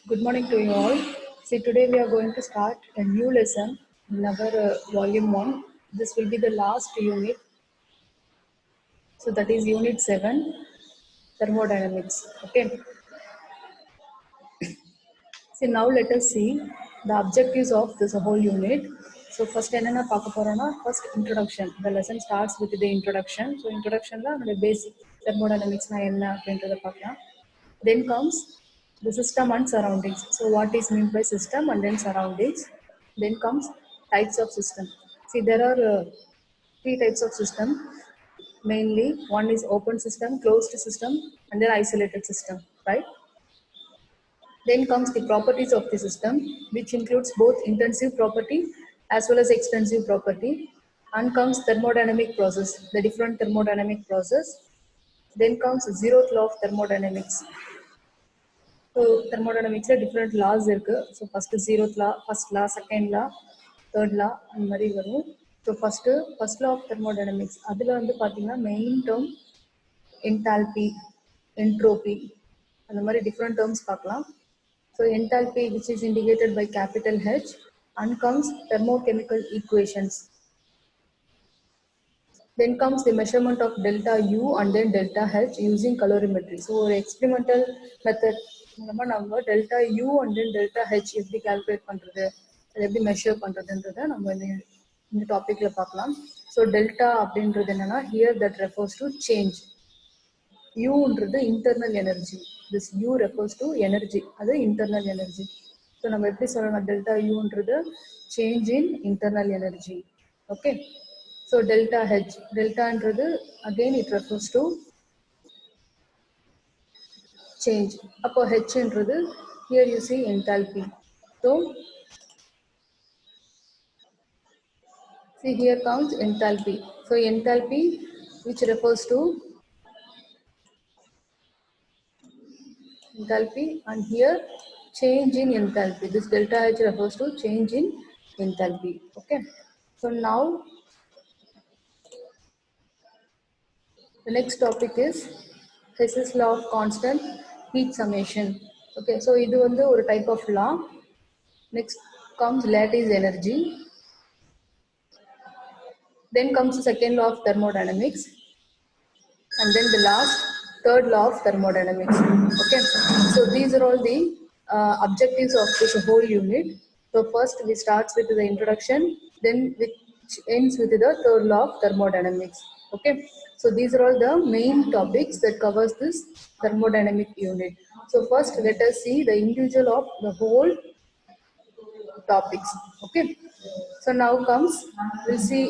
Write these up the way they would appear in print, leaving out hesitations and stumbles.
Good morning to you all. See, today we are going to start a new lesson in our volume 1. This will be the last unit. So, that is unit 7, thermodynamics. Okay. See, now let us see the objectives of this whole unit. So, first, enna paaka porona, first introduction. The lesson starts with the introduction. So, introduction la the basic thermodynamics na enna அப்படின்றத பார்க்கலாம். Then comes the system and surroundings. So, what is meant by system and then surroundings. Then comes types of system. See, there are three types of system. Mainly, one is open system, closed system, and then isolated system, right? Then comes the properties of the system, which includes both intensive property as well as extensive property. And comes thermodynamic process, the different thermodynamic process. Then comes zeroth law of thermodynamics. So thermodynamics are different laws. So first zeroth law, first law, second law, third law, and mari varum. So first law of thermodynamics. Adila vandu pathina main term enthalpy, entropy, and the mari different terms paakalam. So enthalpy, which is indicated by capital H, and comes thermochemical equations. Then comes the measurement of delta U and then delta H using calorimetry. So experimental method நம்ம delta U and then delta H எப்படி calculate பண்றது, அதை எப்படி measure பண்றதுன்றதை நம்ம இந்த டாபிக்ல பார்க்கலாம். So delta அப்படின்றது என்னன்னா, here that refers to change. U ன்றது internal energy. This U refers to energy. அது internal energy. So நம்ம எப்படி சொல்லலாம், delta U ன்றது change in internal energy. Okay. So delta H. Delta ன்றது again it refers to change. அப்போ H ன்றது here you see enthalpy. So see here comes enthalpy. So enthalpy which refers to enthalpy, and here change in enthalpy. This delta H refers to change in enthalpy. Okay. So now the next topic is Hess's law of constant heat summation. Okay. So இது வந்து ஒரு type of law. Next comes lattice energy. Then comes the second law of thermodynamics. And then the last, third law of thermodynamics. Okay. So these are all the objectives of this whole unit. So first we start with the introduction, then which ends with the third law of thermodynamics. Okay. So these are all the main topics that covers this thermodynamic unit. So first let us see the individual of the whole topics. Okay. So now comes, we'll see,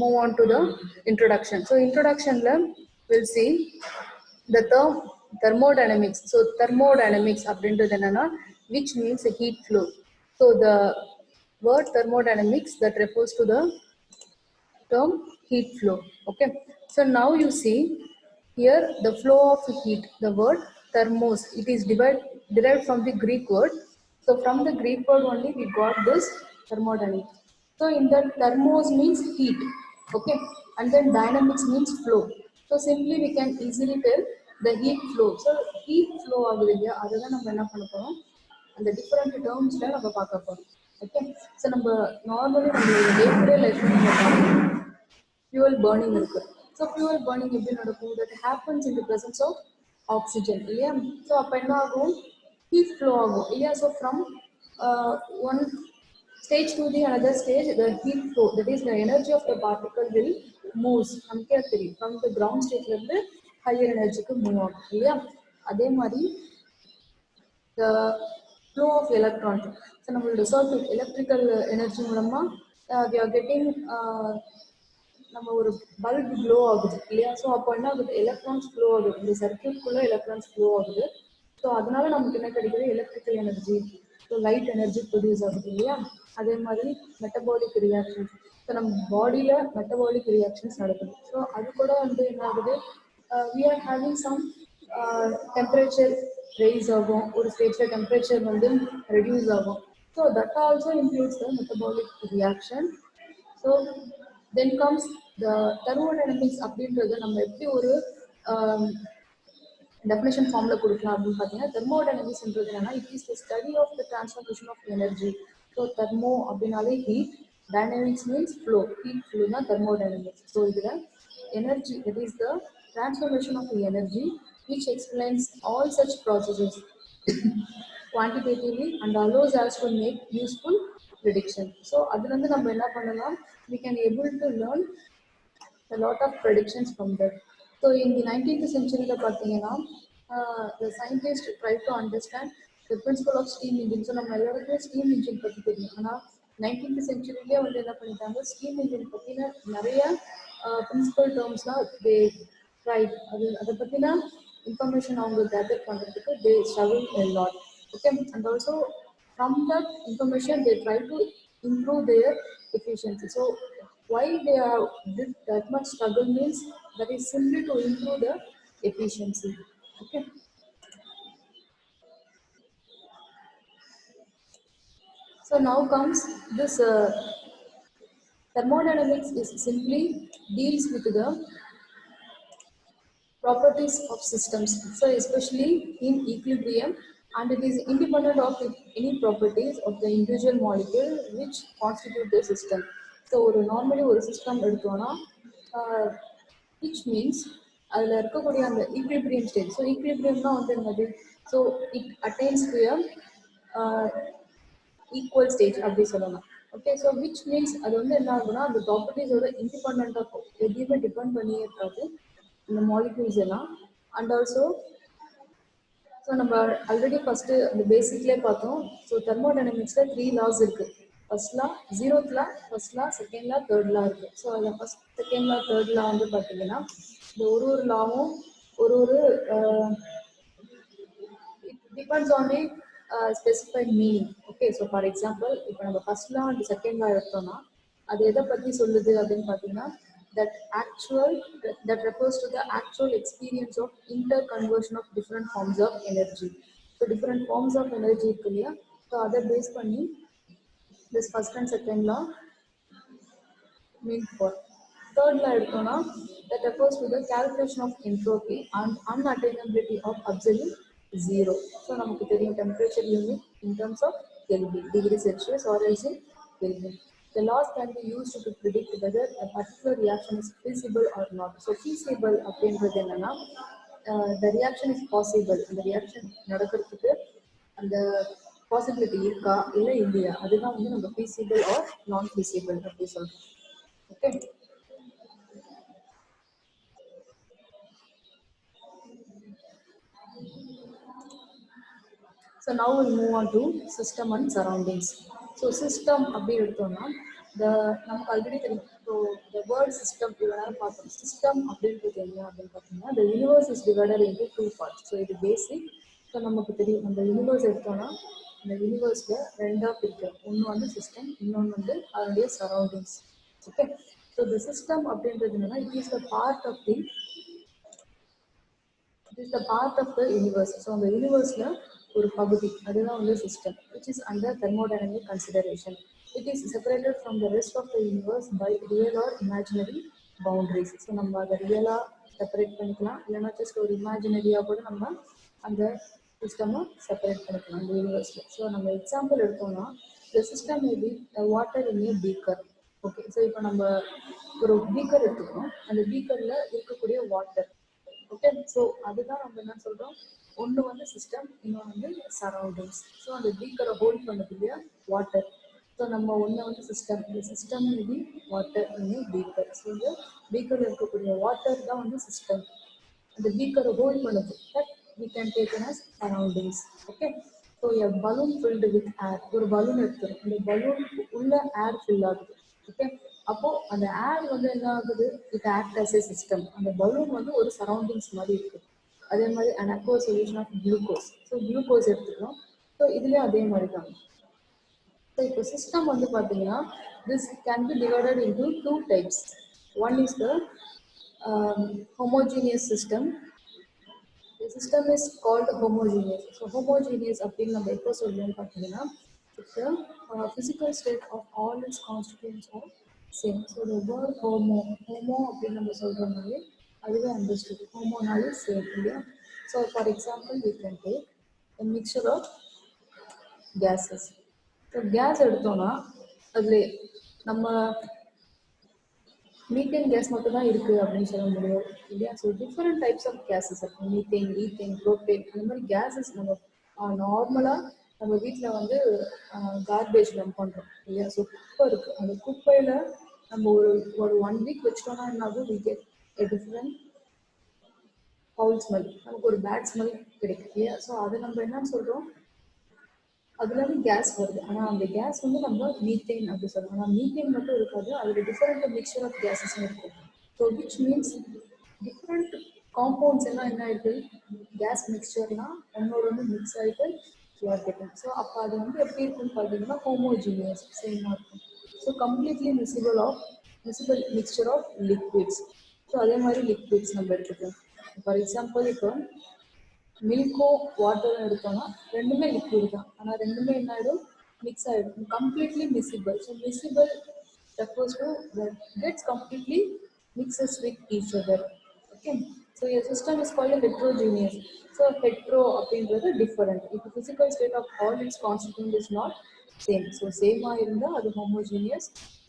move on to the introduction. So introduction we'll see the term thermodynamics. So thermodynamics அப்படின்றது என்னன்னா, which means a heat flow. So the word thermodynamics that refers to the term heat flow. Okay. So now you see here the flow of heat. The word thermos, it is derived from the Greek word. So from the Greek word only we got this thermodynamics. So in that thermos means heat. Okay. And then dynamics means flow. So simply we can easily tell the heat flow. So heat flow ஆகுது இல்லையா, அதுதான் நம்ம என்ன பண்ண போறோம், அந்த different டேர்ம்ஸ்ல நம்ம பார்க்க போறோம். ஓகே. ஸோ நம்ம நார்மலி நம்மளோட டே டு டே லைஃப்ல நம்ம பார்க்கணும் fuel burning இருக்கு. ஸோ fuel burning எப்படி நடக்கும், that happens in the presence of oxygen இல்லையா. ஸோ அப்போ என்ன ஆகும், heat flow ஆகும் இல்லையா. So from one stage to the another stage, the heat flow, that is the energy of the particle will moves from the ground state இருந்து higher energy க்கு move ஆகும் இல்லையா. அதே மாதிரி the flow of electrons. So நம்மளோட circuit electrical energy மூலமா we are getting நம்ம ஒரு பல்ப் க்ளோ ஆகுது இல்லையா. ஸோ அப்போ என்ன ஆகுது, எலக்ட்ரான்ஸ் ஃப்ளோ ஆகுது, இந்த சர்க்யூட்குள்ள எலக்ட்ரான்ஸ் ஃப்ளோ ஆகுது. ஸோ அதனால நமக்கு என்ன கிடைக்குது, electrical energy, so light energy produce ஆகுது இல்லையா. அதே மாதிரி மெட்டபாலிக் ரியாக்ஷன்ஸ், ஸோ நம்ம பாடியில் மெட்டபாலிக் ரியாக்ஷன்ஸ் நடக்குது. ஸோ அது கூட வந்து என்ன ஆகுது, we are having some temperature rice ஆகும், ஒரு ஸ்டேஜில் டெம்பரேச்சர் வந்து ரெடியூஸ் ஆகும். So that also includes the metabolic reaction. So then comes the thermodynamics அப்படின்றது நம்ம எப்படி ஒரு definition formula கொடுக்கலாம் அப்படின்னு பார்த்தீங்கன்னா thermodynamics என்னன்னா it is the study of the transformation of energy. So thermo அப்படின்னாலே heat, dynamics means flow, heat flow தான் thermodynamics. So இதுல energy, that is the transformation of the energy which explains all such processes quantitatively and allows us to make useful prediction. So அதுல இருந்து நம்ம என்ன பண்ணலாம், we can able to learn a lot of predictions from that. So in the 19th century, the scientists tried to understand the principle of steam engine. So நம்ம எல்லாருக்கும் steam engine பத்தி தெரியும். ஆனா 19th century வந்து என்ன பண்ணிட்டாங்க, steam engine பத்தின நிறைய principal termsலாம் they tried. அதை பத்தின information அவங்க gather பண்றதுக்கு they struggled a lot. Okay, and also from that information they try to improve their efficiency. So why they are did that much struggle means that is simply to improve the efficiency. Okay. So now comes this thermodynamics is simply deals with the properties of systems. So especially in equilibrium, and it is independent of any properties of the individual molecule which constitute the system. So normally ஒரு system எடுத்தோம்னா which means அதில் இருக்கக்கூடிய அந்த equilibrium state. So equilibriumனா வந்து என்னது, so it attains to a equal stage அப்படி சொல்லலாம். Okay, so which means அது வந்து என்ன ஆகுனா அந்த ப்ராப்பர்ட்டிஸோட இண்டிபெண்டாக எதையுமே டிபெண்ட் பண்ணியே இருக்காது இந்த மாலிக்யூல்ஸ் எல்லாம். அண்ட் ஆல்சோ ஸோ நம்ம ஆல்ரெடி ஃபர்ஸ்ட் அந்த பேசிக்லேயே பார்த்தோம். ஸோ தெர்மோடைனமிக்ஸ்ல 3 laws இருக்கு. First law, zeroth law, first law, second law, third law இருக்கு. ஸோ அதில் first, second law, third law வந்து பார்த்தீங்கன்னா இந்த ஒரு லாவும் ஒரு it depends on a specified meaning. Okay, so for example, இப்போ நம்ம first law and second law எடுத்தோம்னா அது எதை பற்றி சொல்லுது அப்படின்னு பார்த்தீங்கன்னா that actual that refers to the actual experience of interconversion of different forms of energy. So different forms of energy இருக்கு இல்லையா, ஸோ அதை பேஸ் பண்ணி this first and second law mean for. Third law எடுத்தோம்னா that refers to the calculation of entropy and unattainability of absolute zero. So நமக்கு தெரியும் temperature unit in terms of Kelvin, degree Celsius or else in Kelvin. The laws can be used to predict whether a particular reaction is feasible or not. So feasible அப்படின்றது என்னன்னா the reaction is possible, அந்த reaction நடக்கிறதுக்கு அந்த possibility இருக்கா இல்லை இல்லையா, அதுதான் வந்து நம்ம feasible or non feasible அப்படி சொல்றோம். Okay. So now we'll move on to system and surroundings. So system அப்படின்னு எடுத்தோம்னா நமக்கு ஆல்ரெடி தெரியும். ஸோ the word system இவ்வளோ பார்த்தோம். system அப்படின்றது என்ன அப்படின்னு பார்த்தீங்கன்னா the universe is divided into 2 parts. So இது பேசிக். ஸோ நமக்கு தெரியும் நம்ம யூனிவர்ஸ் எடுத்தோம்னா இந்த யூனிவர்ஸ்ல ரெண்டாக பிரிக்கிறோம். ஒன்று வந்து சிஸ்டம், இன்னொன்று வந்து அதனுடைய surroundings. Okay, so the system அப்படின்றது என்னன்னா it is the part of the universe. So அந்த யூனிவர்ஸ்ல ஒரு பகுதி, அதுதான் வந்து system, which is under thermodynamic consideration. It is separated from the rest of the universe by real or imaginary boundaries. So நம்ம அதை ரியலாக செப்பரேட் பண்ணிக்கலாம், இல்லைன்னா ஜஸ்ட் ஒரு இமேஜினரியாக கூட நம்ம அந்த சிஸ்டமை செப்பரேட் பண்ணிக்கலாம் அந்த யூனிவர்ஸில். ஸோ நம்ம எக்ஸாம்பிள் எடுத்தோம்னா the system may be water in a beaker. Okay, so இப்போ நம்ம ஒரு பீக்கர் எடுத்துக்கிறோம், அந்த பீக்கரில் இருக்கக்கூடிய வாட்டர். ஓகே, ஸோ அதுதான் நம்ம என்ன சொல்கிறோம், ஒன்று வந்து சிஸ்டம், இன்னொன்று வந்து சரௌண்டிங்ஸ். ஸோ அந்த பீக்கரை ஹோல்ட் பண்ணது இல்லையா வாட்டர். ஸோ நம்ம ஒன்று வந்து சிஸ்டம், இந்த சிஸ்டம் இது வாட்டர் இன்னும் பீக்கர். ஸோ இந்த பீக்கரில் இருக்கக்கூடிய வாட்டர் தான் வந்து சிஸ்டம், அந்த பீக்கரை ஹோல்ட் பண்ணுது. But we can take it as surroundings. Okay, so a balloon filled with air, ஒரு பலூன் எடுத்துரும், அந்த பலூன் உள்ள ஏர் ஃபில் ஆகுது. ஓகே, அப்போ அந்த ஏர் வந்து என்ன ஆகுது, it act as a system. அந்த பலூன் வந்து ஒரு சரௌண்டிங்ஸ் மாதிரி இருக்குது. அதே மாதிரி an aqueous solution of glucose. So glucose எடுத்துக்கிறோம். ஸோ இதுலேயும் அதே மாதிரி தான். ஸோ இப்போ சிஸ்டம் வந்து பார்த்தீங்கன்னா this can be divided into 2 types. One is the homogeneous system. The system is called homogeneous. So homogeneous அப்படின்னு நம்ம எப்போ சொல்லுவோம்னு பார்த்தீங்கன்னா it's a physical state of all its constituents are same. So the word homo அப்படின்னு நம்ம சொல்கிறோம்னாலே அதுவே understood. ஹோமோனாலே same இல்லையா. So for example, we can take a mixture of gases. So gas எடுத்தோம்னா அதுல நம்ம மீத்தேன் கேஸ் மட்டும் தான் இருக்கு அப்படின்னு சொல்ல முடியாது இல்லையா. So different types of gases இருக்கு. மீத்தேன், ஈத்தேன், ப்ரோப்பேன், அந்த மாதிரி கேஸஸ் நம்ம நார்மலாக நம்ம வீட்டில் வந்து கார்பேஜ் டம்ப் பண்ணுறோம் இல்லையா. ஸோ குப்பை இருக்குது, அந்த குப்பையில் நம்ம ஒரு ஒரு 1 வீக் வச்சிட்டோம்னா என்ன ஆகும், we get a different foul smell, நமக்கு ஒரு பேட் ஸ்மெல் கிடைக்கும் இல்லையா. ஸோ அதை நம்ம என்னன்னு சொல்கிறோம், அதுலேருந்து கேஸ் வருது. ஆனால் அந்த கேஸ் வந்து நம்ம மீத்தேன் அப்படி சொல்லுவோம். ஆனால் மீத்தேன் மட்டும் இருக்காது, அதில் டிஃப்ரெண்ட் மிக்சர் ஆஃப் கேஸஸும் இருக்கும். So which means different compounds எல்லாம் என்ன ஆயிருக்கு, கேஸ் மிக்சர்லாம் ஒன்னோட ஒன்று மிக்ஸ் ஆகிட்டு கெட்டிங். ஸோ அப்போ அது வந்து எப்படி இருக்குன்னு பார்த்தீங்கன்னா ஹோமோஜீனியஸ், சேமாக இருக்கும். So completely miscible mixture of liquids. So அதே மாதிரி லிக்விட்ஸ் நம்ம எடுத்துக்கலாம். ஃபார் எக்ஸாம்பிள் இப்போ மில்க்கும் வாட்டரும் எடுத்தோம்னா ரெண்டுமே லிக்விட் தான், ஆனால் ரெண்டுமே என்ன ஆகிடும், மிக்ஸ் ஆகிடும், completely miscible. So miscible refers to that gets completely mixes with each other. Okay, so your system is called a heterogeneous. So hetero அப்படின்றது different. If the physical state of all its constituent is not same, so same இருந்தால் அது homogeneous,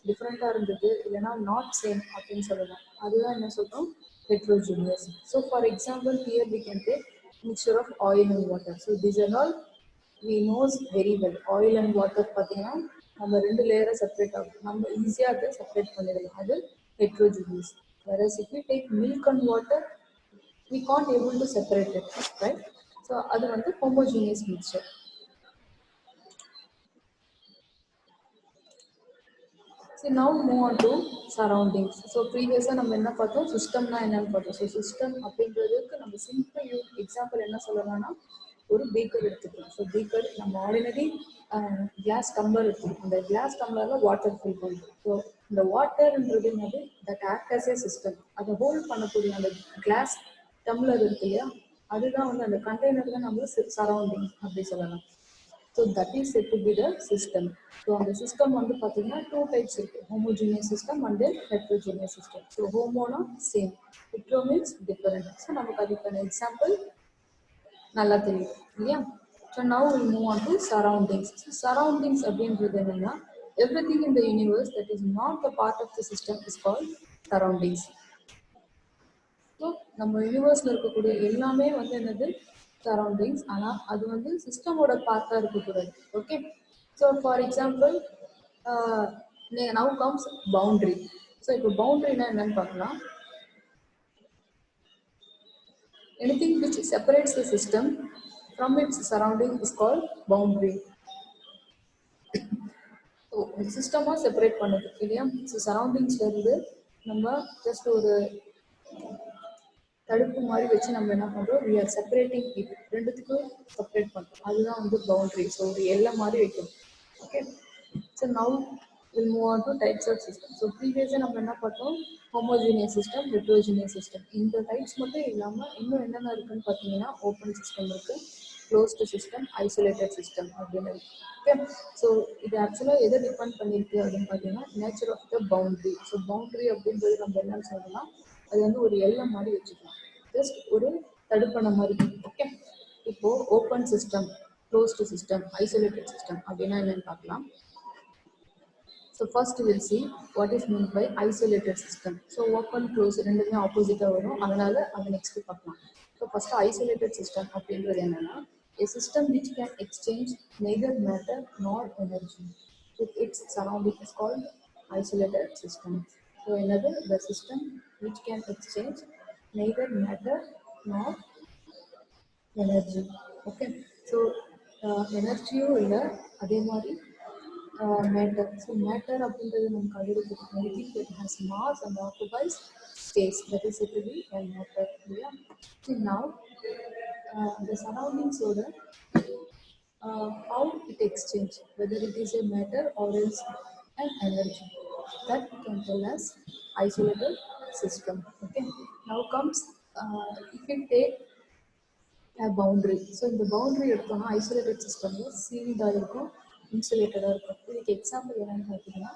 different இருந்தது இல்லைன்னா not same அப்படின்னு சொல்லலாம், அதுதான் என்ன சொல்றோம், heterogeneous. So for example here we can take mixture of oil and water. So these are all we knows very well. Oil and water பார்த்தீங்கன்னா நம்ம ரெண்டு லேயரை செப்பரேட் ஆகும், நம்ம ஈஸியாக அதை செப்பரேட் பண்ணிடலாம், அது heterogeneous. whereas if we take milk and water we can't able to separate it, right? So அது வந்து homogeneous mixture. So now move on to surroundings. So previously நம்ம என்ன பார்த்தோம், சிஸ்டம்னா என்னன்னு பார்த்தோம். ஸோ சிஸ்டம் அப்படின்றதுக்கு நம்ம சிம்பிள் எக்ஸாம்பிள் என்ன சொல்லலாம்னா ஒரு பீக்கர் எடுத்துக்கலாம். ஸோ பீக்கர் நம்ம ஆர்டினரி கிளாஸ் டம்ளர் எடுத்துக்கலாம், அந்த கிளாஸ் டம்ளரில் வாட்டர் ஃபில் பண்ணுறோம். ஸோ இந்த வாட்டர்ன்றது என்னது, that act as a system, அதை ஹோல்ட் பண்ணக்கூடிய அந்த கிளாஸ் டம்ளர் இருக்கு இல்லையா, அதுதான் வந்து அந்த கண்டெய்னர் தான் நம்ம சரௌண்டிங் அப்படி சொல்லலாம். So that is said to be the system. So on the system வந்து பார்த்தீங்கன்னா 2 types இருக்கு, homogeneous system and then heterogeneous system. So homoனா same, hetero means different. So நமக்கு அதுக்கான எக்ஸாம்பிள் நல்லா தெரியும் இல்லையா. So now we move on to surroundings. So surroundings அப்படின்றது என்னன்னா everything in the universe that is not a part of the system is called surroundings. So நம்ம யூனிவர்ஸில் இருக்கக்கூடிய எல்லாமே வந்து என்னது, சரௌண்டிங்ஸ். ஆனால் அது வந்து சிஸ்டமோட பார்ட்டாக இருக்கக்கூடாது. Okay, so for example now comes boundary. So இப்போ பவுண்டரினா என்னன்னு பார்க்கலாம். anything which separates the system from its surrounding is called boundary. So சிஸ்டமாக செப்பரேட் பண்ணுது இல்லையா. ஸோ சரௌண்டிங்ஸ்ல இருந்து நம்ம ஜஸ்ட் ஒரு தடுப்பு மாதிரி வச்சு நம்ம என்ன பண்ணுறோம், we are separating it, ரெண்டுத்துக்கும் செப்பரேட் பண்ணுறோம், அதுதான் வந்து பவுண்டரி. ஸோ ஒரு எல்லை மாதிரி வைக்கணும். Okay, so now will move on to types of system. So ப்ரீவியஸாக நம்ம என்ன பார்த்தோம், ஹோமோஜீனியஸ் சிஸ்டம், ஹெட்ரோஜீனியஸ் சிஸ்டம். இந்த டைப்ஸ் மட்டும் இல்லாமல் இன்னும் என்னென்ன இருக்குன்னு பார்த்தீங்கன்னா ஓப்பன் சிஸ்டம் இருக்குது, க்ளோஸ்டு சிஸ்டம், ஐசோலேட்டட் சிஸ்டம் அப்படின்னு. ஓகே, ஸோ இது ஆக்சுவலாக எதை டிபெண்ட் பண்ணியிருக்கு அப்படின்னு பார்த்தீங்கன்னா nature of the boundary. So boundary அப்படின்றது நம்ம என்னன்னு சொல்லலாம், அது வந்து ஒரு எல்லை மாதிரி வச்சுக்கலாம், ஜஸ்ட் ஒரு தடுப்பணை மாதிரி. ஓகே, இப்போ open system, closed system, isolated system அப்படின்னா என்னன்னு பார்க்கலாம். So first will see what is mean by isolated system. So open close ரெண்டுமே ஆப்போசிட்டாக வரும், அதனால அதை நெக்ஸ்ட் பார்க்கலாம். ஸோ ஃபர்ஸ்ட் ஐசோலேட்டட் சிஸ்டம் அப்படின்றது என்னன்னா a system which can exchange neither matter nor energy with its surrounding is called isolated system. So another, the system which can exchange neither matter nor energy. Okay, so எனர்ஜியும் இல்லை அதே மாதிரி matter. So matter அப்படின்றது நமக்கு அழிவுக்கு anything that has mass and occupies space, that is said to be a matter. இல்லையா. So now the surroundings order how it exchange, whether it is a matter or else an energy, that we can tell as isolated system. Okay, now comes if we take a boundary. So இந்த boundary எடுத்தோம்னா isolated சிஸ்டம்ல சீல்டாக இருக்கும், இன்சுலேட்டடாக இருக்கும். இதுக்கு example என்னன்னு பார்த்தீங்கன்னா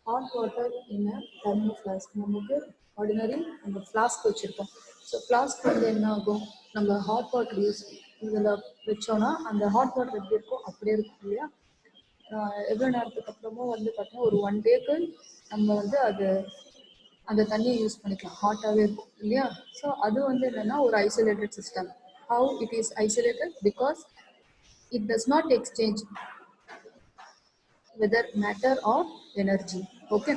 hot water in a thermo flask. நமக்கு ordinary நம்ம ஃப்ளாஸ்க் வச்சுருக்கோம். ஸோ ஃப்ளாஸ்க் வந்து என்ன ஆகும், நம்ம ஹாட் வாட்டர் யூஸ் இதில் வச்சோன்னா அந்த ஹாட் வாட்டர் எப்படி இருக்கும் அப்படியே இருக்கும் இல்லையா. எவ்வளோ நேரத்துக்கு அப்புறமும் வந்து பார்த்தீங்கன்னா ஒரு 1 டேக்கு நம்ம வந்து அது அந்த தண்ணியை யூஸ் பண்ணிக்கலாம், ஹாட்டாகவே இருக்கும் இல்லையா. ஸோ அது வந்து என்னென்னா ஒரு isolated system. How it is isolated because it does not exchange whether matter or energy. Okay,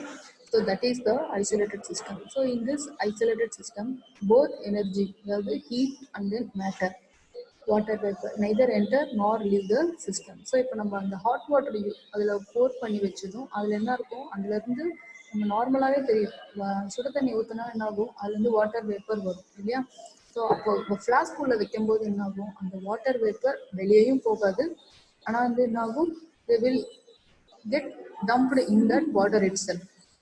so that is the isolated system. So in this isolated system, both energy, the heat and then matter, water vapor, neither enter nor leave the system. So இப்போ நம்ம அந்த hot water அதில் போர் பண்ணி வச்சதும் அதில் என்ன இருக்கும், அதுலேருந்து நம்ம நார்மலாகவே தெரியும் சுடு தண்ணி ஊற்றினா என்ன ஆகும், அதுலேருந்து வாட்டர் வேப்பர் வரும் இல்லையா. ஸோ அப்போ ஃப்ளாஸ்க் உள்ள வைக்கும்போது என்ன ஆகும், அந்த வாட்டர் வேப்பர் வெளியேயும் போகாது, ஆனால் வந்து என்ன ஆகும், they will get dumped in that water itself.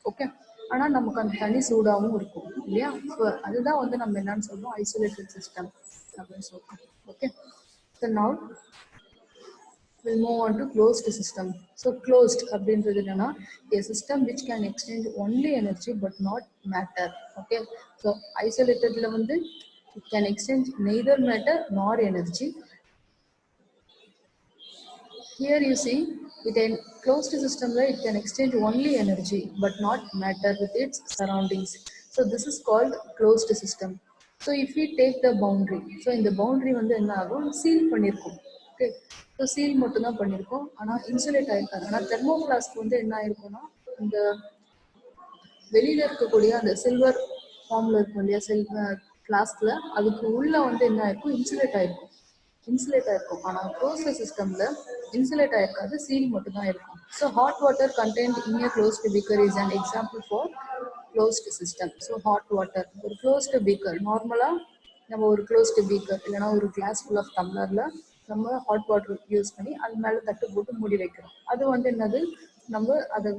Okay, ஆனால் நமக்கு அந்த தண்ணி சூடாகவும் இருக்கும் இல்லையா. ஸோ அதுதான் வந்து நம்ம என்னன்னு சொல்றோம், ஐசோலேட்டட் சிஸ்டம் அப்படின்னு சொல்றோம். Okay, so now we'll move on to closed system. So closed அப்படின்றது என்னன்னா a system which can exchange only energy but not matter. Okay, so isolatedல வந்து it can exchange neither matter nor energy. Here you see, with a closed system, it can exchange only energy but not matter with its surroundings. So this is called closed system. So if we take the boundary, so in the boundary வந்து என்ன ஆகும், seal பண்ணியிருக்கும். Okay, so seal மட்டும் தான் பண்ணியிருக்கோம், ஆனால் insulate ஆயிருக்காது. ஆனால் தெர்மோபிளாஸ்க் வந்து என்ன ஆயிருக்கும்னா இந்த வெளியில இருக்கக்கூடிய அந்த சில்வர் ஃபார்ம்ல இருக்கும் இல்லையா, ஃப்ளாஸ்க்ல அதுக்கு உள்ள வந்து என்ன ஆயிருக்கும், இன்சுலேட் ஆயிருக்கும். ஆனால் க்ளோஸ்ட் சிஸ்டம்ல இன்சுலேட் ஆயிருக்காது, சீல் மட்டும் தான் இருக்கும். So hot water contained in A closed beaker is an example for closed system. So hot water ஒரு க்ளோஸ்டு பீக்கர், நார்மலாக நம்ம ஒரு க்ளோஸ்டு பீக்கர் இல்லைன்னா ஒரு கிளாஸ் ஃபுல் ஆஃப் டம்ளர்ல நம்ம ஹாட் வாட்டர் யூஸ் பண்ணி அது மேலே தட்டு போட்டு மூடி வைக்கிறோம். அது வந்து என்னது, நம்ம அதை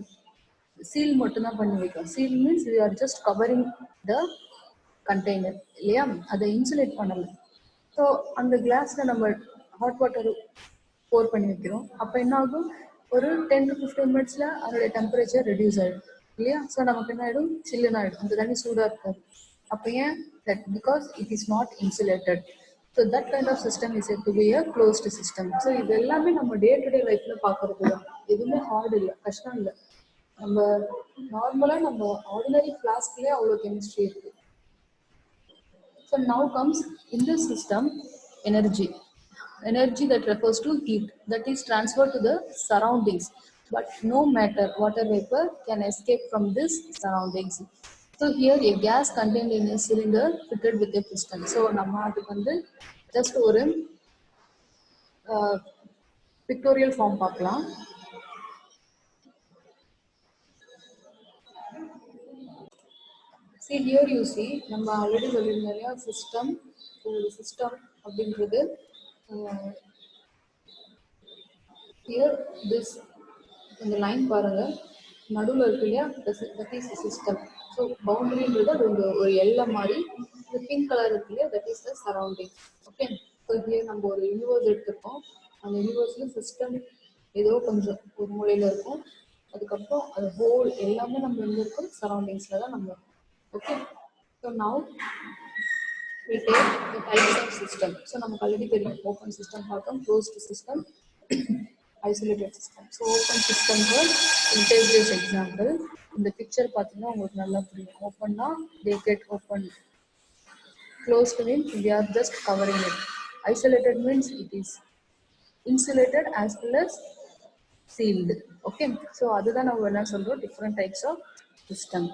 சீல் மட்டும்தான் பண்ணி வைக்கிறோம். Seal means we are just covering the container இல்லையா, அதை இன்சுலேட் பண்ணலை. ஸோ அந்த கிளாஸில் நம்ம ஹாட் வாட்டர் போர் பண்ணி வைக்கிறோம். அப்போ என்ன ஆகும், ஒரு 10 to 15 மினிட்ஸில் அதோடைய டெம்பரேச்சர் ரெடியூஸ் ஆகிடும் இல்லையா. ஸோ நமக்கு என்ன ஆகிடும், சில்லுன்னு ஆகிடும், அந்த தண்ணி சூடாக இருக்காது. அப்போ ஏன், that because it is not insulated. So that kind of system is said to be a closed system. So இது எல்லாமே நம்ம டே டு டே லைஃப்பில் பார்க்கறது தான், எதுவுமே ஹார்ட் இல்லை, கஷ்டம் இல்லை. நம்ம நார்மலாக நம்ம ஆர்டினரி ஃப்ளாஸ்க்லேயே அவ்வளோ கெமிஸ்ட்ரி இருக்குது. So now comes in this system energy. Energy that refers to heat that is transferred to the surroundings, but no matter water vapor can escape from this surroundings. So here a gas contained in a cylinder fitted with a piston. So நம்ம அதுக்கு வந்து just ஒரு pictorial form பார்க்கலாம். See here you see, நம்ம already சொல்லியிருந்தோம் இல்லையா system. ஒரு system அப்படின்றது here this இந்த லைன் பாருங்க, நடுவில் இருக்கு இல்லையா, தட் இஸ் சிஸ்டம். ஸோ பவுண்டரின்றது அது ஒரு எல்லை மாதிரி, இந்த பிங்க் கலர் இருக்கு இல்லையா, that is the surrounding. Okay, so here நம்ம ஒரு யூனிவர்ஸ் எடுத்திருக்கோம். அந்த யூனிவர்ஸில் சிஸ்டம் ஏதோ கொஞ்சம் ஒரு மூலையில் இருக்கும், அதுக்கப்புறம் அது ஹோல் எல்லாமே நம்ம எங்கே இருக்கும், சரௌண்டிங்ஸில் தான் நம்ம இருக்கும். Okay, so now we take the types of system. So நமக்கு ஆல்ரெடி தெரியும், ஓப்பன் சிஸ்டம் பார்த்தோம், closed system, isolated system. So open system க்கு we'll take this example. இந்த picture பார்த்தீங்கன்னா உங்களுக்கு நல்லா புரியும். ஓப்பன்னா they get open, closed means we are just covering it, isolated means it is insulated as well as sealed. Okay, so அதுதான் நம்ம என்ன சொல்றோம், different types of system.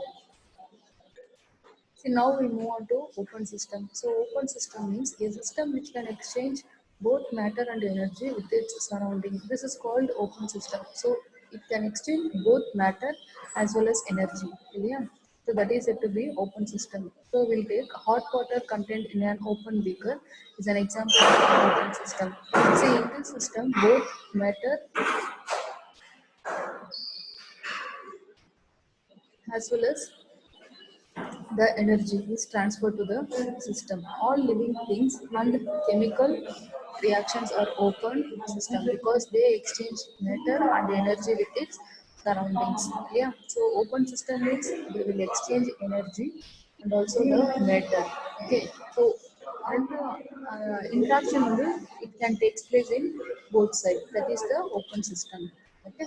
See, now we move on to open system. So open system means a system which can exchange both matter and energy with its surrounding. This is called open system. So it can exchange both matter as well as energy. Yeah? So that is said to be open system. So we'll take hot water contained in an open beaker is an example of an open system. See, in this system both matter as well as the energy is transferred to the system. All living things and chemical reactions are open to the system because they exchange matter and energy with its surroundings. Yeah, so open system means they will exchange energy and also the matter. Okay, so and interaction it can take place in both sides. That is the open system. Okay.